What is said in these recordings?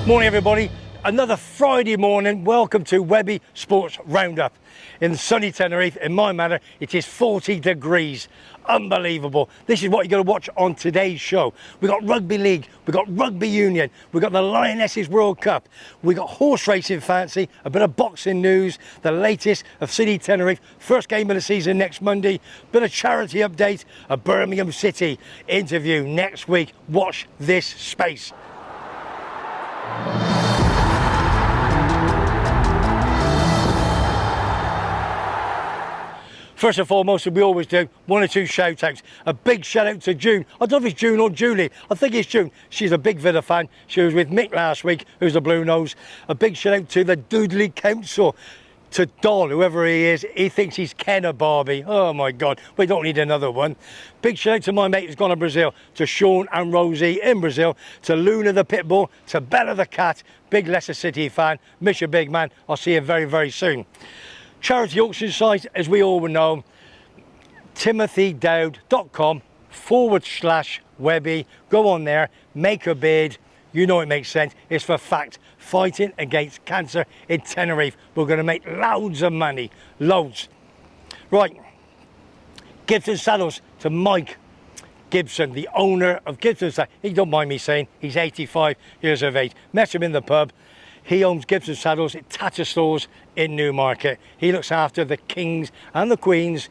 Morning everybody, another Friday morning. Welcome to WEBBY Sports Roundup. In sunny Tenerife, in my manor, it is 40 degrees. Unbelievable. This is what you're going to watch on today's show. We've got Rugby League, we've got Rugby Union, we've got the Lionesses World Cup, we've got horse racing fancy, a bit of boxing news, the latest of City Tenerife, first game of the season next Monday, bit of charity update, a Birmingham City interview next week. Watch this space. First and foremost, as we always do, one or two shout outs. A big shout out to June. I don't know if it's June or Julie. I think it's June. She's a big Villa fan. She was with Mick last week, who's a Blue Nose. A big shout out to the Doodley Council. To Don, whoever he is, he thinks he's Ken or Barbie. Oh my God, we don't need another one. Big shout out to my mate who's gone to Brazil, to Sean and Rosie in Brazil, to Luna the Pitbull, to Bella the Cat, big Leicester City fan. Miss you, big man. I'll see you very, very soon. Charity auction site, as we all know, timothydowd.com/Webby. Go on there, make a bid. You know it makes sense. It's for F.A.C.T, fighting against cancer in Tenerife. We're going to make loads of money, loads. Right, Gibson Saddles to Mike Gibson, the owner of Gibson Saddles. He don't mind me saying he's 85 years of age. Met him in the pub. He owns Gibson Saddles at Tatterstores in Newmarket. He looks after the Kings and the Queens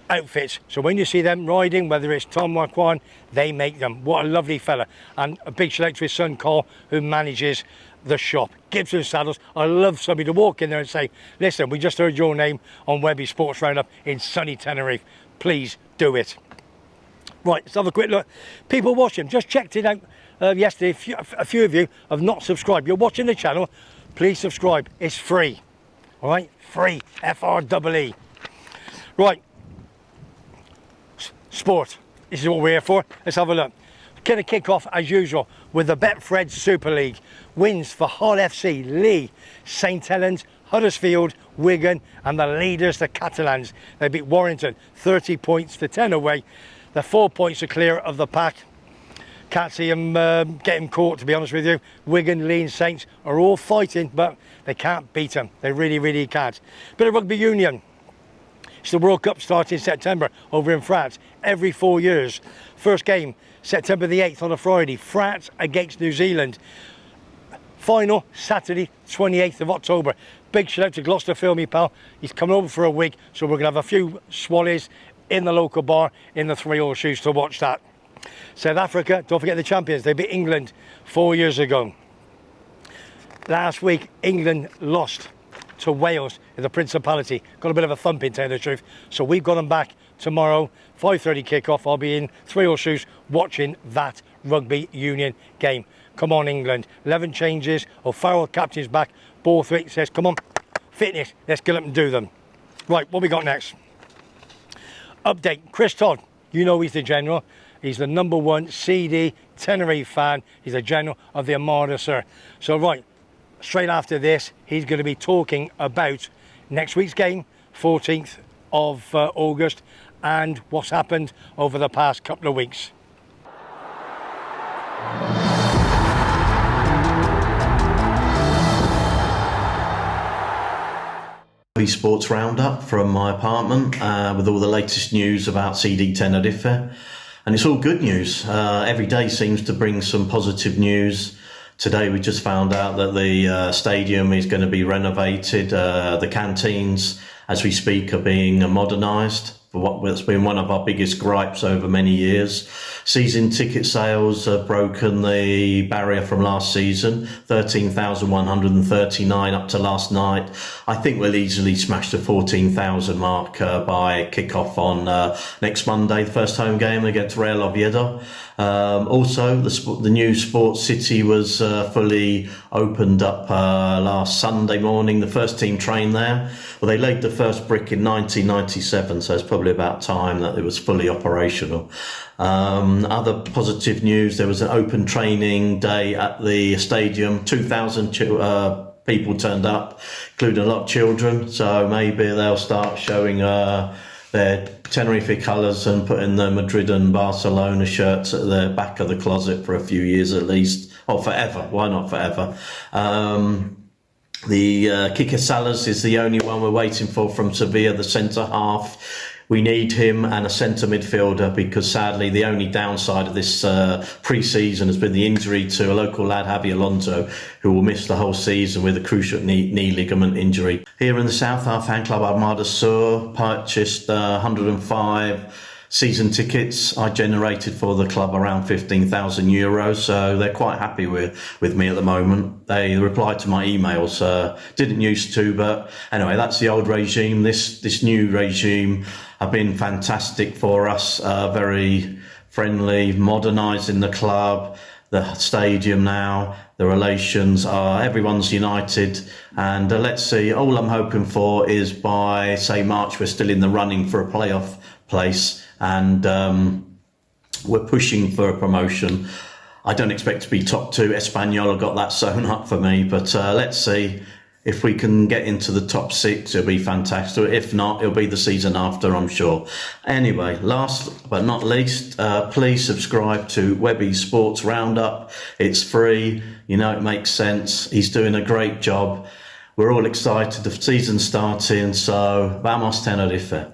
outfits. So when you see them riding, whether it's Tom or Kwan, they make them. What a lovely fella. And a big shout out to his son Carl, who manages the shop. Gibson Saddles. I love somebody to walk in there and say, listen, we just heard your name on Webby Sports Roundup in sunny Tenerife. Please do it. Right, let's have a quick look. People watching, just checked it out yesterday. A few of you have not subscribed. You're watching the channel, please subscribe. It's free. All right, free. FREE. Right, sport. This is what we're here for. Let's have a look. Going to kick off as usual with the Betfred Super League. Wins for Hull FC, Lee, St Helens, Huddersfield, Wigan, and the leaders, the Catalans. They beat Warrington 30 points to 10 away. They're 4 points are clear of the pack. Can't see them getting caught, to be honest with you. Wigan, Lee and Saints are all fighting, but they can't beat them. They really, really can't. Bit of Rugby Union. It's the World Cup starting in September over in France, every 4 years. First game, September the 8th on a Friday, France against New Zealand. Final, Saturday, 28th of October. Big shout out to Gloucester Filmy Pal. He's coming over for a week, so we're going to have a few swallies in the local bar in the 3 horseshoes to watch that. South Africa, don't forget the champions. They beat England 4 years ago. Last week, England lost to Wales in the Principality. Got a bit of a thumping, to tell you the truth. So we've got them back tomorrow, 5:30 kickoff. I'll be in 3 horseshoes watching that Rugby Union game. Come on, England. 11 changes. O'Farrell, captain's back. Borthwick says, come on, fitness. Let's get up and do them. Right, what we got next? Update. Chris Todd. You know he's the general. He's the #1 CD Tenerife fan. He's the general of the Armada, sir. So, right, straight after this, he's going to be talking about next week's game, 14th of August, and what's happened over the past couple of weeks. Sports Roundup from my apartment with all the latest news about CD Tenerife, and it's all good news. Every day seems to bring some positive news. Today we just found out that the stadium is going to be renovated. The canteens, as we speak, are being modernised. What's been one of our biggest gripes over many years. Season ticket sales have broken the barrier from last season, 13,139 up to last night. I think we'll easily smash the 14,000 mark by kick-off on next Monday, the first home game against Real Oviedo. Also, the new Sports City was fully opened up last Sunday morning. The first team trained there. Well, they laid the first brick in 1997, so it's probably about time that it was fully operational. Other positive news, there was an open training day at the stadium. 2,000 people turned up, including a lot of children, so maybe they'll start showing their Tenerife colours and putting the Madrid and Barcelona shirts at the back of the closet for a few years at least, or forever. Why not forever? The CAIXESBBXXX is the only one we're waiting for from Sevilla, the centre half. We need him and a centre midfielder, because sadly the only downside of this pre-season has been the injury to a local lad, Javi Alonso, who will miss the whole season with a cruciate knee ligament injury. Here in the South, our fan club Armada Sur purchased 105 season tickets. I generated for the club around €15,000, so they're quite happy with me at the moment. They replied to my emails, didn't used to, but anyway, that's the old regime. This new regime have been fantastic for us, very friendly, modernising the club, the stadium now, the relations are, everyone's united, and let's see, all I'm hoping for is by, say, March, we're still in the running for a playoff place, and we're pushing for a promotion. I don't expect to be top two. Espanyol have got that sewn up for me, but let's see. If we can get into the top six, it'll be fantastic. If not, it'll be the season after, I'm sure. Anyway, last but not least, please subscribe to WEBBY'S Sports Roundup. It's free. You know, it makes sense. He's doing a great job. We're all excited. The season's starting, so vamos Tenerife.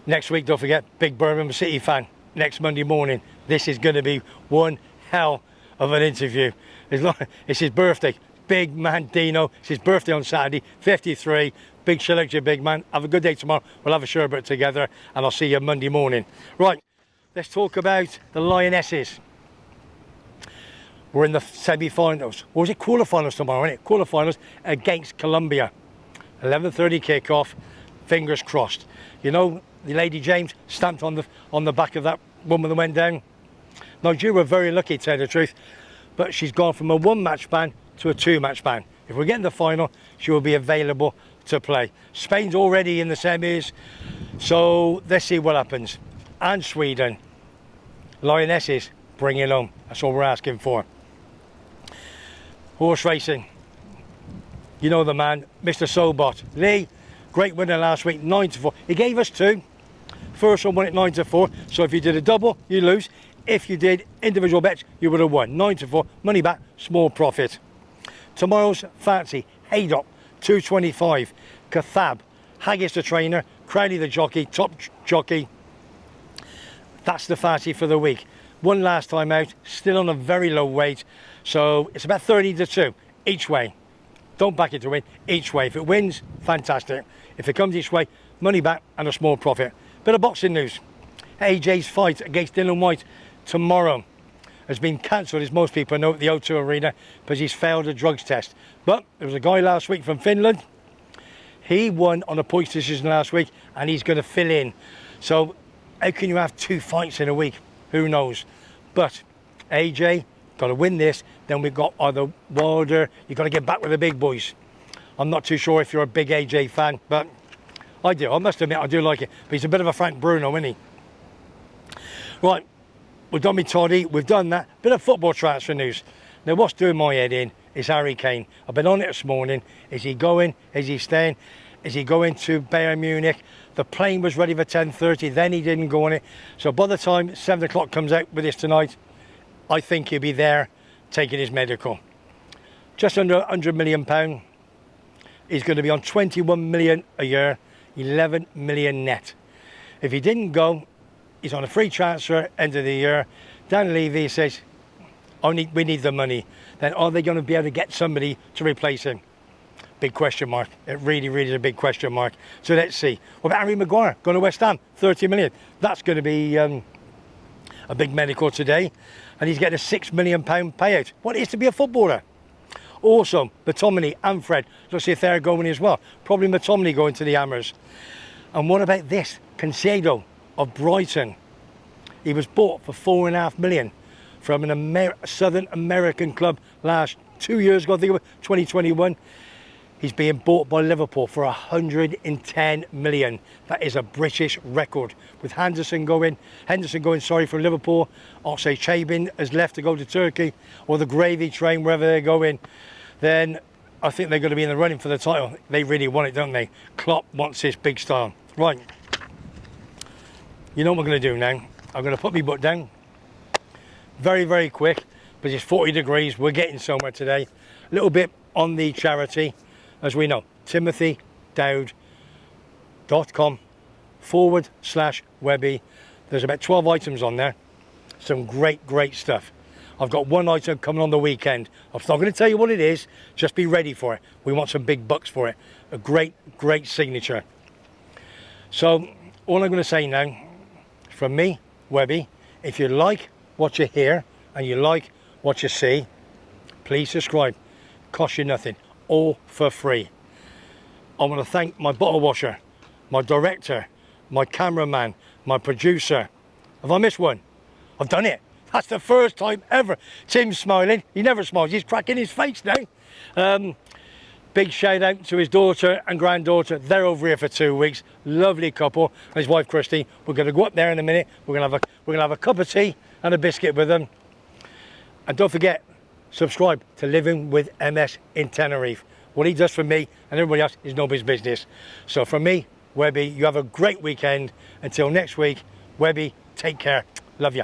Next week, don't forget, big Birmingham City fan. Next Monday morning, this is going to be one hell of an interview. It's his birthday. Big man Dino. It's his birthday on Saturday, 53. Big shout out to you, big man. Have a good day tomorrow. We'll have a sherbet together, and I'll see you Monday morning. Right, let's talk about the Lionesses. We're in the semi-finals. Or was it quarterfinals tomorrow, isn't it? Quarterfinals against Colombia. 11:30 kickoff. Fingers crossed. You know, the Lady James stamped on the back of that woman that went down. Nigeria were very lucky, to tell you the truth, but she's gone from a one-match ban to a two-match ban. If we get in the final, she will be available to play. Spain's already in the semis, so let's see what happens. And Sweden. Lionesses, bring it home. That's all we're asking for. Horse racing. You know the man, Mr. Sobot. Lee, great winner last week, 9-4. He gave us two. First one won at 9-4. So if you did a double, you lose. If you did individual bets, you would have won. 9-4, money back, small profit. Tomorrow's F.A.C.T, Haydock, 225. Kathab, Haggis the trainer, Crowley the jockey, top jockey. That's the F.A.C.T for the week. One last time out, still on a very low weight. So it's about 30-2 each way. Don't back it to win, each way. If it wins, fantastic. If it comes each way, money back and a small profit. Bit of boxing news. AJ's fight against Dylan White tomorrow has been cancelled, as most people know, at the O2 Arena because he's failed a drugs test. But there was a guy last week from Finland. He won on a points decision last week, and he's going to fill in. So how can you have two fights in a week? Who knows? But AJ, got to win this. Then we've got either Wilder. You've got to get back with the big boys. I'm not too sure if you're a big AJ fan, but I do. I must admit, I do like it. But he's a bit of a Frank Bruno, isn't he? Right, we've done with TODD. We've done that. Bit of football transfer news. Now, what's doing my head in is Harry Kane. I've been on it this morning. Is he going? Is he staying? Is he going to Bayern Munich? The plane was ready for 10:30. Then he didn't go on it. So by the time 7 o'clock comes out with this tonight, I think he'll be there taking his medical. Just under £100 million. He's going to be on 21 million a year, 11 million net. If he didn't go, he's on a free transfer end of the year. Dan Levy says, we need the money. Then are they going to be able to get somebody to replace him? Big question mark. It really, really is a big question mark. So let's see. What about Harry Maguire going to West Ham? 30 million. That's going to be a big medical today. And he's getting a £6 million payout. What it is to be a footballer. Also, McTominay and Fred. Let's see if they're going as well. Probably McTominay going to the Hammers. And what about this? Concedo of Brighton. He was bought for £4.5 million from a Southern American club 2 years ago, I think it was 2021. He's being bought by Liverpool for 110 million. That is a British record. With Henderson going, sorry, from Liverpool. Oxlade Chabin has left to go to Turkey, or the gravy train, wherever they're going. Then I think they're going to be in the running for the title. They really want it, don't they? Klopp wants this big style. Right. You know what I'm going to do now? I'm going to put my butt down. Very, very quick, but it's 40 degrees. We're getting somewhere today. A little bit on the charity, as we know. TimothyDowd.com/Webby. There's about 12 items on there. Some great, great stuff. I've got one item coming on the weekend. I'm not going to tell you what it is. Just be ready for it. We want some big bucks for it. A great, great signature. So all I'm going to say now, from me, Webby, if you like what you hear and you like what you see, please subscribe. Cost you nothing. All for free. I want to thank my bottle washer, my director, my cameraman, my producer. Have I missed one? I've done it. That's the first time ever. Tim's smiling. He never smiles. He's cracking his face now. Big shout out to his daughter and granddaughter. They're over here for 2 weeks. Lovely couple. And his wife Christy. We're going to go up there in a minute. We're going to have a cup of tea and a biscuit with them. And don't forget, subscribe to Living with MS in Tenerife. What he does for me and everybody else is nobody's business. So from me, Webby, you have a great weekend. Until next week, Webby, take care. Love you.